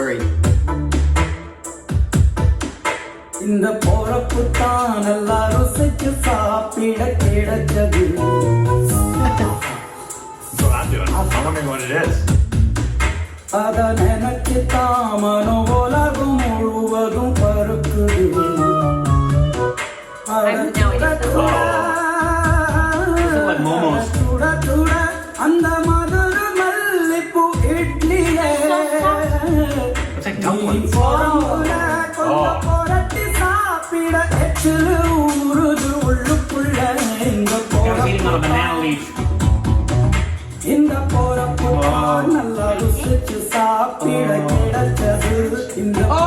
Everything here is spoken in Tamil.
worry. இந்த போறப்பு தான் நல்லா ருசிச்சு சாப்பிட கிடைச்சது. That's what I'm doing. I'm wondering what it is. அத நினைச்சு தாமனோ உலகம் முழுவதும் பருக்குது. like momos. சுட சுட அந்த மதுர மல்லிப்பூ இட்லியே Looks like dumplings. கொஞ்சம் புரட்டி சாப்பிட எச்சில் ஊறுது உள்ளுக்குள்ள. இந்த I was eating on a banana leaf. இந்த போறப்பு நல்லா ருசிச்சு சாப்பிட கிடைச்சது. இந்த